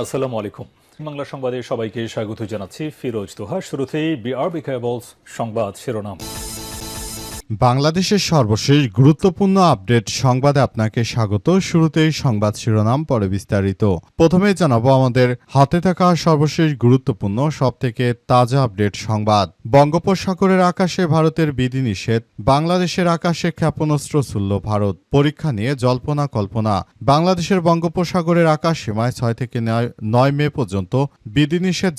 আসসালামু আলাইকুম। বাংলা সংবাদে সবাইকে স্বাগত জানাচ্ছি ফিরোজ তোহা। শুরুতেই বিআরবি কেবলস সংবাদ শিরোনাম। বাংলাদেশের সর্বশেষ গুরুত্বপূর্ণ আপডেট সংবাদে আপনাকে স্বাগত। শুরুতেই সংবাদ শিরোনাম, পরে বিস্তারিত। প্রথমে জানাবো আমাদের হাতে থাকা সর্বশেষ গুরুত্বপূর্ণ সবথেকে তাজা আপডেট সংবাদ। বঙ্গোপসাগরের আকাশে ভারতের বিধিনিষেধ, বাংলাদেশের আকাশে ক্ষেপণাস্ত্র ছুড়ল ভারত, পরীক্ষা নিয়ে জল্পনা কল্পনা। বাংলাদেশের বঙ্গোপসাগরের আকাশ সীমায় 6 থেকে 9 মে পর্যন্ত বিধিনিষেধ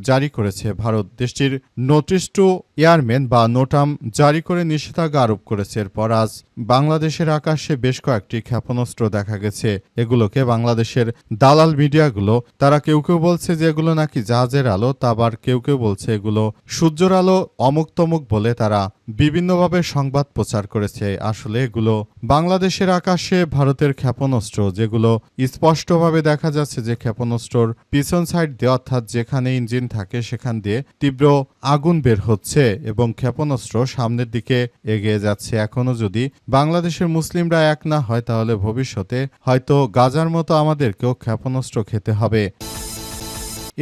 জারি করেছে ভারত। দেশটির নোটিশ টু এয়ারম্যান বা নোটাম জারি করে নিষেধাজ্ঞা আরোপ করেছে। এরপর আজ বাংলাদেশের আকাশে বেশ কয়েকটি ক্ষেপণাস্ত্র দেখা গেছে। এগুলোকে বাংলাদেশের দালাল মিডিয়াগুলো, তারা কেউ কেউ বলছে যে এগুলো নাকি জাহাজের আলো, তা আবার কেউ কেউ বলছে এগুলো সূর্যের আলো, অমুক তমুক বলে তারা বিভিন্নভাবে সংবাদ প্রচার করেছে। আসলে এগুলো বাংলাদেশের আকাশে ভারতের ক্ষেপণাস্ত্র, যেগুলো স্পষ্টভাবে দেখা যাচ্ছে যে ক্ষেপণাস্ত্রর পিছন সাইড দিয়ে, অর্থাৎ যেখানে ইঞ্জিন থাকে সেখান দিয়ে তীব্র আগুন বের হচ্ছে এবং ক্ষেপণাস্ত্র সামনের দিকে এগিয়ে যাচ্ছে। এখনো যদি বাংলাদেশের মুসলিমরা এক না হয়, তাহলে ভবিষ্যতে হয়তো গাজার মতো আমাদেরকেও ক্ষেপণাস্ত্র খেতে হবে।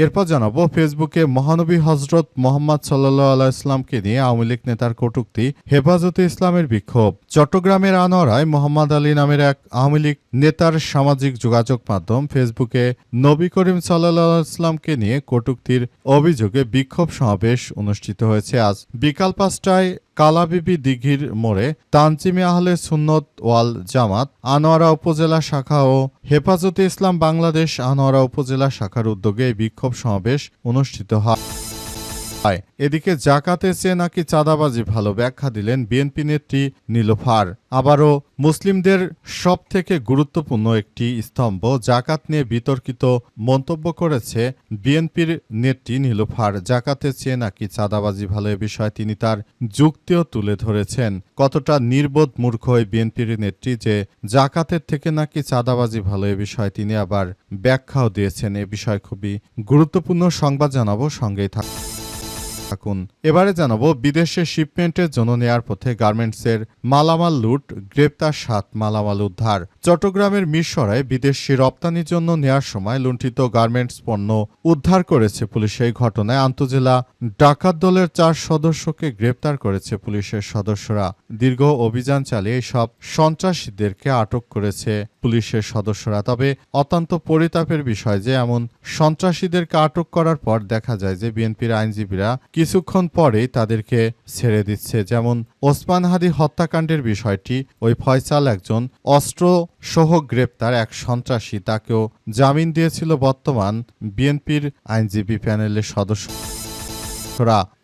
এরপর জানাবো ফেসবুকে মহানবী হজরত মোহাম্মদ সাল্লাল্লাহু আলাইহি ওয়াসাল্লামকে নিয়ে আওয়ামী লীগ নেতার কটূক্তি, হেফাজতে ইসলামের বিক্ষোভ। চট্টগ্রামের আনোয়ারায় মোহাম্মদ আলী নামের এক আওয়ামী লীগ নেতার সামাজিক যোগাযোগ মাধ্যম ফেসবুকে নবী করিম সাল্লাল্লাহু আলাইহি ওয়াসাল্লামকে নিয়ে কটূক্তির অভিযোগে বিক্ষোভ সমাবেশ অনুষ্ঠিত হয়েছে। আজ বিকাল 5টায় কালাবিবি দিঘির মোড়ে তানজিমে আহলে সুন্নত ওয়াল জামাত আনোয়ারা উপজেলা শাখা ও হেফাজতে ইসলাম বাংলাদেশ আনোয়ারা উপজেলা শাখার উদ্যোগে এই বিক্ষোভ সমাবেশ অনুষ্ঠিত হয়। এদিকে জাকাতের চেয়ে নাকি চাঁদাবাজি ভালো, ব্যাখ্যা দিলেন বিএনপি নেত্রী নীলুফার। আবারও মুসলিমদের সব থেকে গুরুত্বপূর্ণ একটি স্তম্ভ জাকাত নিয়ে বিতর্কিত মন্তব্য করেছে বিএনপির নেত্রী নীলুফার। জাকাতের চেয়ে নাকি চাঁদাবাজি ভালো, এ বিষয়ে তিনি তার যুক্তিও তুলে ধরেছেন। কতটা নির্বোধ মূর্খ এই বিএনপির নেত্রী যে জাকাতের থেকে নাকি চাঁদাবাজি ভালো, এ বিষয়ে তিনি আবার ব্যাখ্যাও দিয়েছেন। এ বিষয়ে খুবই গুরুত্বপূর্ণ সংবাদ জানাবো, সঙ্গেই থাকুন। এবারে জানাবো বিদেশে শিপমেন্টের জন্য নেয়ার পথে গার্মেন্টসের মালামাল লুট, গ্রেপ্তার 7 মালামাল উদ্ধার। চট্টগ্রামের মিরসরায় বিদেশি রপ্তানির জন্য নেয়ার সময় লুণ্ঠিত গার্মেন্টস পণ্য উদ্ধার করেছে পুলিশ। এই ঘটনায় আন্তজেলা ডাকাত দলের 4 সদস্যকে গ্রেপ্তার করেছে পুলিশের সদস্যরা। দীর্ঘ অভিযান চালিয়ে সব সন্ত্রাসীদেরকে আটক করেছে পুলিশের সদস্যরা। তবে অত্যন্ত পরিতাপের বিষয় যে এমন সন্ত্রাসীদেরকে আটক করার পর দেখা যায় যে বিএনপির আইনজীবীরা কিছুক্ষণ পরেই তাদেরকে ছেড়ে দিচ্ছে। যেমন ওসমান হাদি হত্যাকাণ্ডের বিষয়টি, ওই ফয়সাল একজন অস্ত্র সহ গ্রেপ্তার এক সন্ত্রাসী, তাকেও জামিন দিয়েছিল বর্তমান বিএনপির আইনজীবী প্যানেলের সদস্য।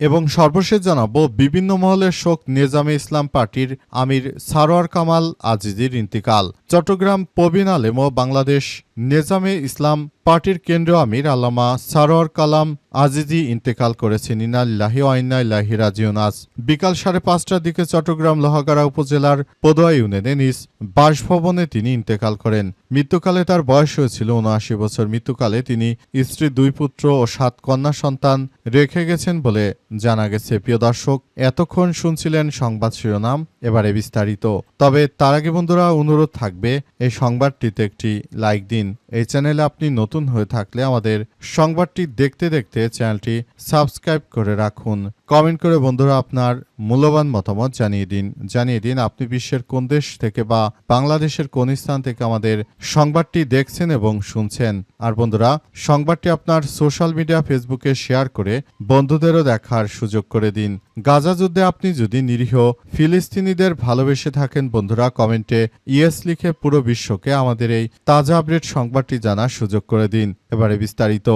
এবং সর্বশেষ জানাবো বিভিন্ন মহলের শোক নেজামে ইসলাম পার্টির আমির সারোয়ার কামাল আজিজির ইন্তিকাল। চট্টগ্রাম প্রবীণ আলেম ও বাংলাদেশ নেজামে ইসলাম পার্টির কেন্দ্রীয় আমির আল্লামা সারোয়ার কালাম আজিজি ইন্তেকাল করেছেন। ইন্না লিল্লাহি ওয়া ইন্না ইলাইহি রাজিউন। আজ বিকাল 5:30টার দিকে চট্টগ্রাম লোহাগাড়া উপজেলার পদুয়া ইউনিয়নে নিজ বাসভবনে তিনি ইন্তেকাল করেন। মৃত্যুকালে তার বয়স হয়েছিল 79 বছর। মৃত্যুকালে তিনি স্ত্রী, 2 পুত্র ও 7 কন্যা সন্তান রেখে গেছেন বলে জানা গেছে। প্রিয় দর্শক, এতক্ষণ শুনছিলেন সংবাদ শিরোনাম, এবারে বিস্তারিত। তবে তার আগে বন্ধুরা অনুরোধ থাকবে এই সংবাদটিতে একটি লাইক দিন। এই চ্যানেলে আপনি নতুন হয়ে থাকলে আমাদের সংবাদটি দেখতে দেখতে চ্যানেলটি সাবস্ক্রাইব করে রাখুন। কমেন্ট করে বন্ধুরা আপনার মূল্যবান মতামত জানিয়ে দিন আপনি বিশ্বের কোন দেশ থেকে বা বাংলাদেশের কোন স্থান থেকে আমাদের সংবাদটি দেখছেন এবং শুনছেন। আর বন্ধুরা, সংবাদটি আপনার সোশ্যাল মিডিয়া ফেসবুকে শেয়ার করে বন্ধুদেরও দেখার সুযোগ করে দিন। গাজা যুদ্ধে আপনি যদি নিরীহ ফিলিস্তিনিদের ভালোবেসে থাকেন বন্ধুরা, কমেন্টে ইয়েস লিখে পুরো বিশ্বকে আমাদের এই তাজা আপডেট সংবাদটি জানার সুযোগ করে দিন। এবারে বিস্তারিত।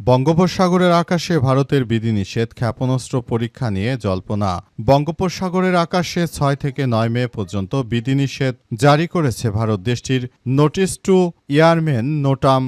বঙ্গোপসাগরের আকাশে ভারতের বিধিনিষেধ, ক্ষেপণাস্ত্র পরীক্ষা নিয়ে জল্পনা। বঙ্গোপসাগরের আকাশে 6 থেকে 9 মে পর্যন্ত বিধিনিষেধ জারি করেছে ভারত। দেশটির নোটিশ টু এয়ারম্যান নোটাম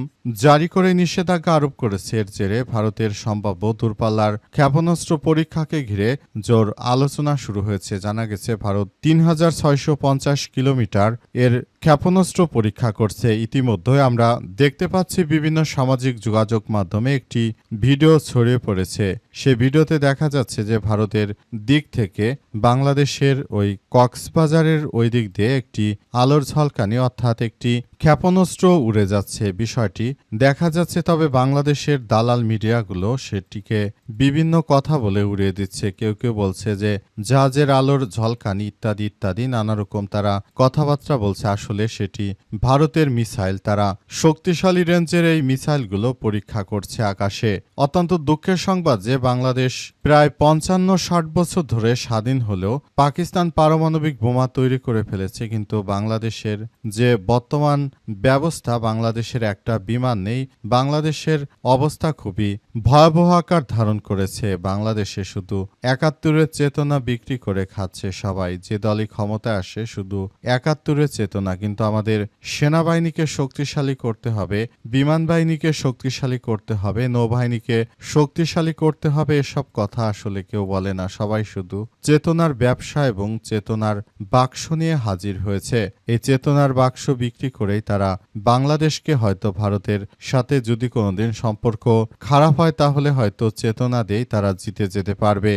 জারি করে নিষেধাজ্ঞা আরোপ করেছে। এর জেরে ভারতের সম্ভাব্য দূরপাল্লার ক্ষেপণাস্ত্র পরীক্ষাকে ঘিরে জোর আলোচনা শুরু হয়েছে। জানা গেছে ভারত 3650 কিলোমিটার এর ক্ষেপণাস্ত্র পরীক্ষা করছে। ইতিমধ্যে আমরা দেখতে পাচ্ছি বিভিন্ন সামাজিক যোগাযোগ মাধ্যমে একটি ভিডিও ছড়িয়ে পড়েছে। সে ভিডিওতে দেখা যাচ্ছে যে ভারতের দিক থেকে বাংলাদেশের ওই কক্সবাজারের ওই দিক দিয়ে একটি আলোর ঝলকানি, অর্থাৎ একটি ক্ষেপণাস্ত্র উড়ে যাচ্ছে বিষয়টি দেখা যাচ্ছে। তবে বাংলাদেশের দালাল মিডিয়াগুলো সেটিকে বিভিন্ন কথা বলে উড়িয়ে দিচ্ছে। কেউ কেউ বলছে যে জাহাজের আলোর ঝলকানি ইত্যাদি ইত্যাদি নানা রকম তারা কথাবার্তা বলছে। আসলে সেটি ভারতের মিসাইল। তারা শক্তিশালী রেঞ্জের এই মিসাইলগুলো পরীক্ষা করছে আকাশে। অত্যন্ত দুঃখের সংবাদ যে বাংলাদেশ প্রায় ৫৫-৬০ বছর ধরে স্বাধীন হলেও পাকিস্তান পারমাণবিক বোমা তৈরি করে ফেলেছে, কিন্তু বাংলাদেশের যে বর্তমান ব্যবস্থা, বাংলাদেশের একটা বিমান নেই। বাংলাদেশের অবস্থা খুবই ভয়াবহ আকার ধারণ করেছে। বাংলাদেশে শুধু ৭১-এর চেতনা বিক্রি করে খাচ্ছে সবাই। যে দলই ক্ষমতায় আসে শুধু ৭১-এর চেতনা। কিন্তু আমাদের সেনাবাহিনীকে শক্তিশালী করতে হবে, বিমান বাহিনীকে শক্তিশালী করতে হবে, নৌবাহিনীকে শক্তিশালী করতে হবে। এসব কথা আসলে কেউ বলে না। সবাই শুধু চেতনার ব্যবসা এবং চেতনার বাক্স নিয়ে হাজির হয়েছে। এই চেতনার বাক্স বিক্রি করেই তারা বাংলাদেশকে হয়তো ভারতের সাথে যদি কোনোদিন সম্পর্ক খারাপ হয় তাহলে হয়তো চেতনা দিয়েই তারা জিতে যেতে পারবে।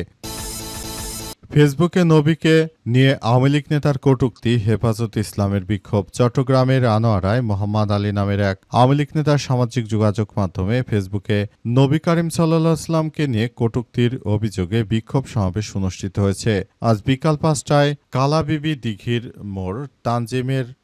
ফেসবুকে নবীকে নিয়ে আওয়ামী লীগ নেতার কটূক্তি, হেফাজত ইসলামের বিক্ষোভ। চট্টগ্রামের আনোয়ারায় মোহাম্মদ আলী নামের এক আওয়ামী লীগ নেতার সামাজিক যোগাযোগ মাধ্যমে ফেসবুকে নবী করিম সাল্লাল্লাহু আলাইহি ওয়াসাল্লামকে নিয়ে কটূক্তির অভিযোগে বিক্ষোভ সমাবেশ অনুষ্ঠিত হয়েছে। আজ বিকাল ৫টায় কালাবিবি দিঘির মোড়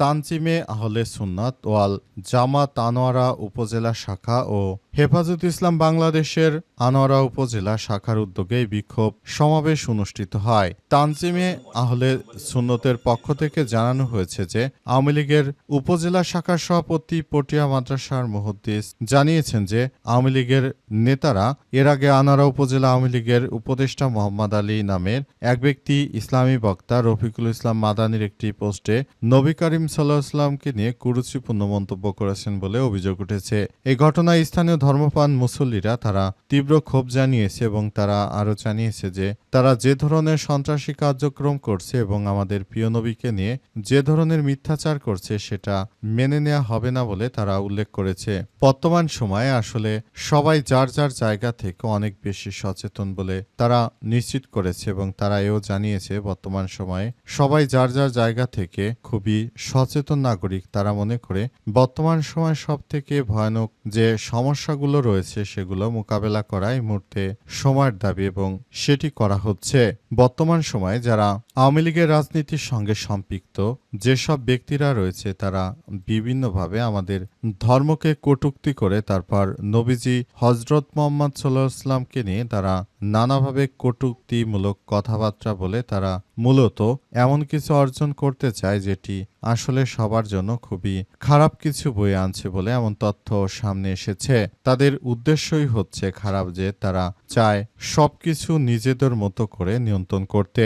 তানজিমে আহলে সুন্নাত ওয়াল জামাত আনোয়ারা উপজেলা শাখা ও হেফাজত ইসলাম বাংলাদেশের আনোয়ারা উপজেলা শাখার উদ্যোগে বিক্ষোভ সমাবেশ অনুষ্ঠিত হয়। তানজিমে আহলে সুন্নতের পক্ষ থেকে জানানো হয়েছে যে আওয়ামী লীগের উপজেলা শাখার সভাপতি পটিয়া মাদ্রাসার মুহাদ্দিস জানিয়েছেন যে আওয়ামী লীগের নেতারা এর আগে আনোয়ারা উপজেলা আওয়ামী লীগের উপদেষ্টা মোহাম্মদ আলী নামের এক ব্যক্তি ইসলামী বক্তা রফিকুল ইসলাম মাদানির একটি পোস্টে নবী করিম সাল্লাল্লাহু আলাইহি ওয়াসাল্লামকে নিয়ে কুরুচিপূর্ণ মন্তব্য করেছেন বলে অভিযোগ উঠেছে। এই ঘটনায় স্থানীয় ধর্মপ্রাণ মুসল্লিরা তারা তীব্র ক্ষোভ জানিয়েছে এবং তারা আরও জানিয়েছে যে তারা যে ধরনের সন্ত্রাসী কার্যক্রম করছে এবং আমাদের প্রিয় নবীকে নিয়ে যে ধরনের মিথ্যাচার করছে সেটা মেনে নেওয়া হবে না বলে তারা উল্লেখ করেছে। বর্তমান সময়ে আসলে সবাই যার যার জায়গা থেকে অনেক বেশি সচেতন বলে তারা নিশ্চিত করেছে এবং তারা এও জানিয়েছে বর্তমান সময়ে সবাই যার যার জায়গা থেকে খুবই সচেতন নাগরিক। তারা মনে করে বর্তমান সময় সব থেকে ভয়ানক যে সমস্যাগুলো রয়েছে সেগুলো মোকাবেলা করা এই মুহূর্তে সময়ের দাবি এবং সেটি করা হচ্ছে। বর্তমান সময়ে যারা আওয়ামী লীগের রাজনীতির সঙ্গে সম্পৃক্ত যেসব ব্যক্তিরা রয়েছে তারা বিভিন্নভাবে আমাদের ধর্মকে কটূক্তি করে তারপর নবীজি হজরত মোহাম্মদ সাল্লাল্লাহু আলাইহি ওয়াসাল্লামকে নিয়ে তারা নানাভাবে কটূক্তিমূলক কথাবার্তা বলে তারা মূলত এমন কিছু অর্জন করতে চায় যেটি আসলে সবার জন্য খুবই খারাপ কিছু বয়ে আনছে বলে এমন তথ্য সামনে এসেছে। তাদের উদ্দেশ্যই হচ্ছে খারাপ, যে তারা চায় সবকিছু নিজেদের মতো করে নিয়ন্ত্রণ করতে।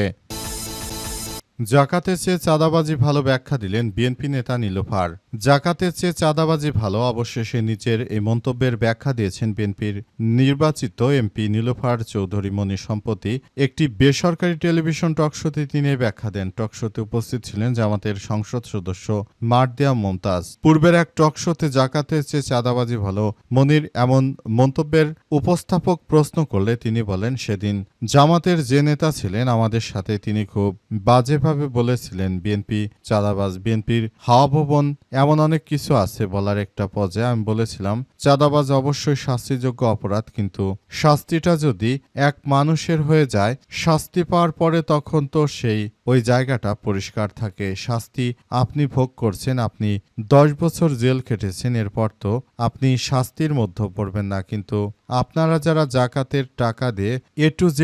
জাকাতের চেয়ে চাঁদাবাজি ভালো ব্যাখ্যা দিলেন বিএনপি নেতা নীলুফার। জাকাতের চেয়ে চাঁদাবাজি ভালো, অবশেষে নিজের এই মন্তব্যের ব্যাখ্যা দিয়েছেন বিএনপির নির্বাচিত এমপি নীলুফার চৌধুরী মনি। সম্প্রতি একটি বেসরকারি টেলিভিশন টকশোতে তিনি ব্যাখ্যা দেন। টকশোতে উপস্থিত ছিলেন জামাতের সংসদ সদস্য মারদিয়া মুমতাজ। পূর্বের এক টকশোতে জাকাতের চেয়ে চাঁদাবাজি ভালো মনির এমন মন্তব্যের উপস্থাপক প্রশ্ন করলে তিনি বলেন, সেদিন জামাতের যে নেতা ছিলেন আমাদের সাথে তিনি খুব বাজে বলেছিলেন বিএনপি চাঁদাবাজ, বিএনপির হাওয়া ভবন, এমন অনেক কিছু আছে বলার একটা পর্যায়ে আমি বলেছিলাম চাঁদাবাজ অবশ্যই শাস্তিযোগ্য অপরাধ, কিন্তু শাস্তিটা যদি এক মানুষের হয়ে যায় শাস্তি পাওয়ার পরে তখন তো সেই ওই জায়গাটা পরিষ্কার থাকে। শাস্তি আপনি ভোগ করছেন, আপনি 10 বছর জেল খেটেছেন, এরপর তো আপনি শাস্তির মধ্যে পড়বেন না। কিন্তু আপনারা যারা জাকাতের টাকা দিয়ে A to Z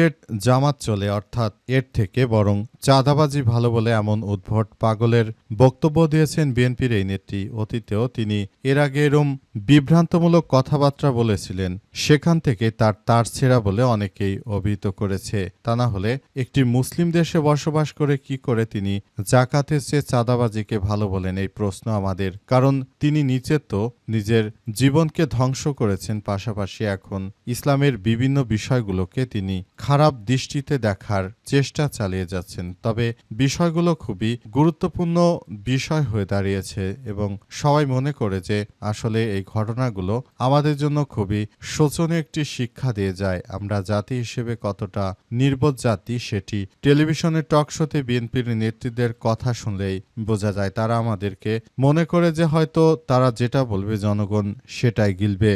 জামাত চলে, অর্থাৎ এর থেকে বরং চাঁদাবাজি ভালো বলে এমন উদ্ভট পাগলের বক্তব্য দিয়েছেন বিএনপির এই নেত্রী। অতীতেও তিনি এর আগে এরম বিভ্রান্তমূলক কথাবার্তা বলেছিলেন, সেখান থেকে তার ছেঁড়া বলে অনেকেই অভিহিত করেছে। তা না হলে একটি মুসলিম দেশে বসবাস করে কি করে তিনি জাকাতের চেয়ে চাঁদাবাজিকে ভালো বলেন, এই প্রশ্ন আমাদের। কারণ তিনি নিচে তো নিজের জীবনকে ধ্বংস করেছেন, পাশাপাশি এখন ইসলামের বিভিন্ন বিষয়গুলোকে তিনি খারাপ দৃষ্টিতে দেখার চেষ্টা চালিয়ে যাচ্ছেন। তবে বিষয়গুলো খুবই গুরুত্বপূর্ণ বিষয় হয়ে দাঁড়িয়েছে এবং সবাই মনে করে যে আসলে এই এই ঘটনাগুলো আমাদের জন্য খুবই শোচনীয় একটি শিক্ষা দিয়ে যায়। আমরা জাতি হিসেবে কতটা নির্বোধ জাতি সেটি টেলিভিশনের টক শোতে বিএনপির নেতৃত্বের কথা শুনলেই বোঝা যায়। তারা আমাদেরকে মনে করে যে হয়তো তারা যেটা বলবে জনগণ সেটাই গিলবে।